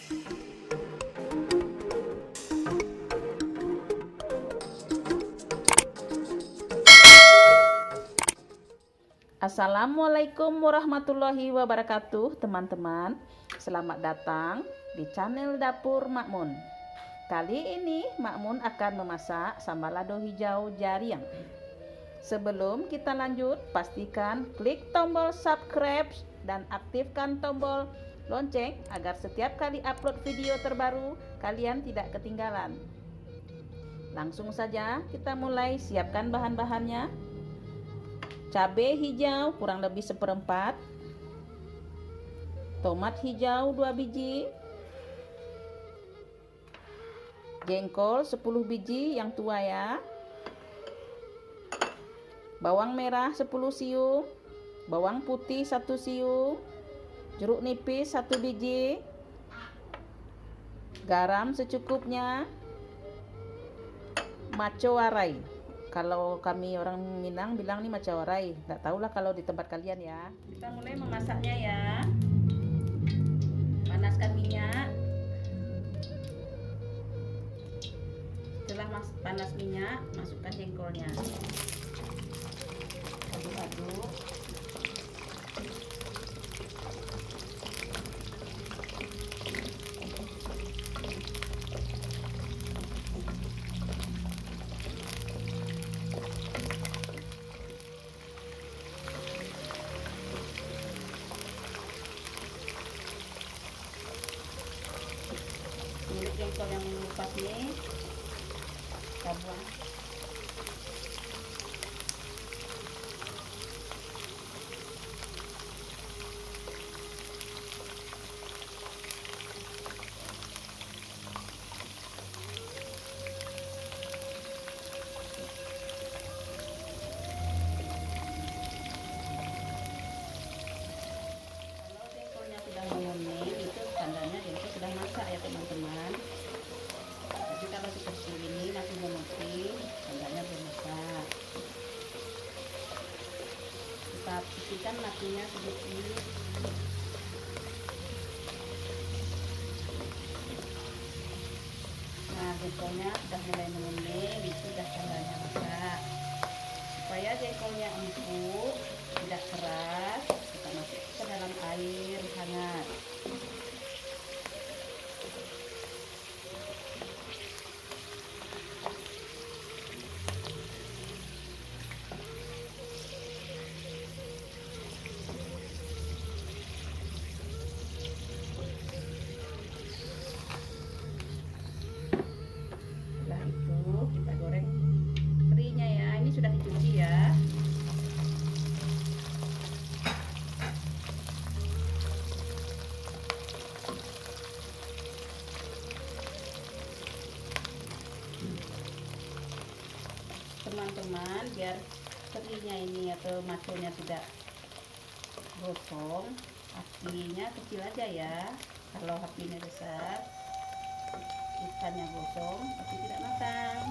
Assalamualaikum warahmatullahi wabarakatuh, teman-teman. Selamat datang di channel Dapur Makmun. Kali ini Makmun akan memasak sambal lado hijau jariang. Sebelum kita lanjut, pastikan klik tombol subscribe dan aktifkan tombol lonceng agar setiap kali upload video terbaru kalian tidak ketinggalan. Langsung saja kita mulai. Siapkan bahan-bahannya. Cabai hijau kurang lebih 1/4, tomat hijau 2 biji, jengkol 10 biji yang tua ya, bawang merah 10 siung, bawang putih 1 siung, jeruk nipis 1 biji, garam secukupnya, macowarai. Kalau kami orang Minang bilang nih macawarai, nggak tahulah kalau di tempat kalian ya. Kita mulai memasaknya ya. Panaskan minyak. Setelah panas minyak, masukkan jengkolnya. Aduk-aduk. Kulit jengkol yang mengupas nih kita buang. Kalau jengkolnya sudah menguning, itu tandanya jengkol sudah masak ya teman-teman. Tapi kalau seperti ini masih memutih, tandanya belum masak. Kita pisihkan nasinya sedikit. Nah, jengkolnya sudah mulai menguning, itu sudah tandanya masak. Supaya jengkolnya empuk, tidak keras, kita masuk ke dalam air hangat. Setelah itu kita goreng terinya ya. Ini sudah dicuci ya. Teman-teman, biar terinya ini atau maconya tidak gosong, apinya kecil aja ya. Kalau apinya besar, ikannya gosong tapi tidak matang.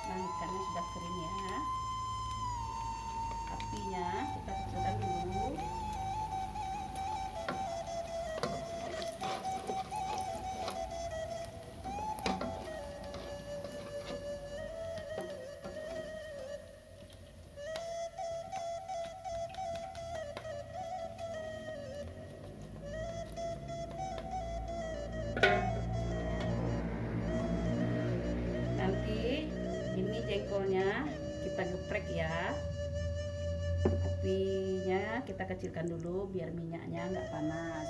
Nah, ikannya sudah kering ya. Apinya kita kecilkan dulu. Nanti ini jengkolnya kita geprek ya. Apinya kita kecilkan dulu biar minyaknya nggak panas.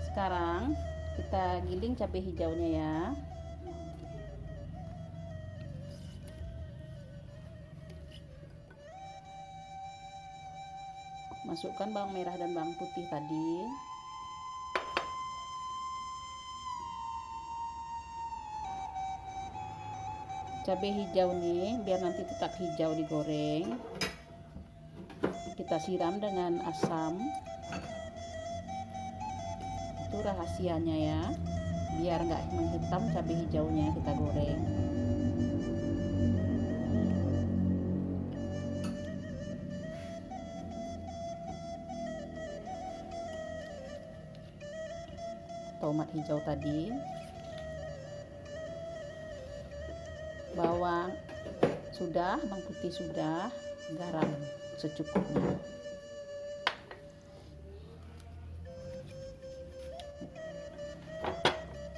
Sekarang kita giling cabai hijaunya ya. Masukkan bawang merah dan bawang putih tadi. Cabai hijau nih biar nanti tetap hijau digoreng, kita siram dengan asam. Itu rahasianya ya, biar nggak menghitam cabai hijaunya kita goreng. Tomat hijau tadi, bawang sudah, bawang putih sudah, garam secukupnya.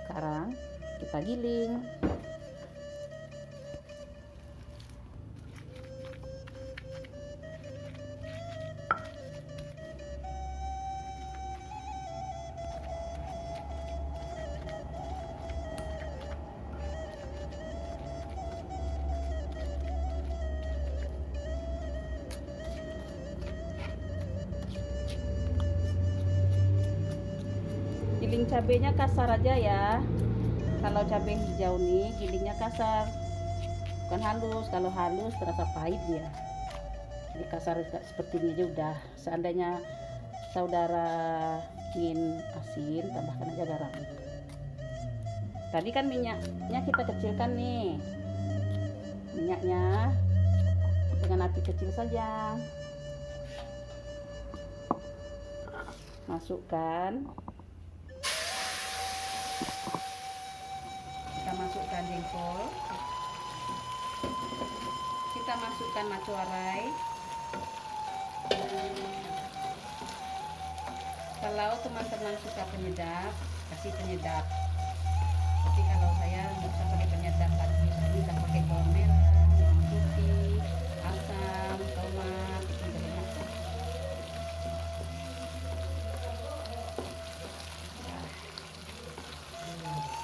Sekarang kita giling. Giling cabenya kasar aja ya. Kalau cabai hijau nih gilingnya kasar, bukan halus. Kalau halus terasa pahit dia. Jadi kasar seperti ini aja udah. Seandainya saudara ingin asin, tambahkan aja garam. Tadi kan minyaknya kita kecilkan nih, minyaknya dengan api kecil saja. Masukkan, kita masukkan jengkol, kita masukkan macuarai. Kalau teman-teman suka penyedap, kasih penyedap. Tapi kalau saya nggak usah pakai penyedap lagi, bisa pakai bawang merah, bawang putih, asam, tomat, itu udah enak.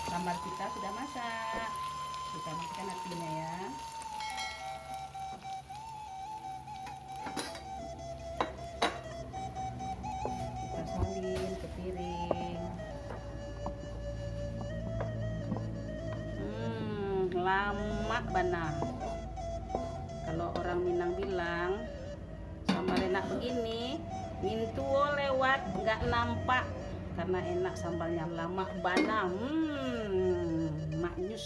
Sambal kita sudah masak, kita matikan apinya ya. Kita salin ke piring. Lama bana. Kalau orang Minang bilang sambal enak begini, mintuo lewat nggak nampak, karena enak sambalnya lama bana. Maknyus.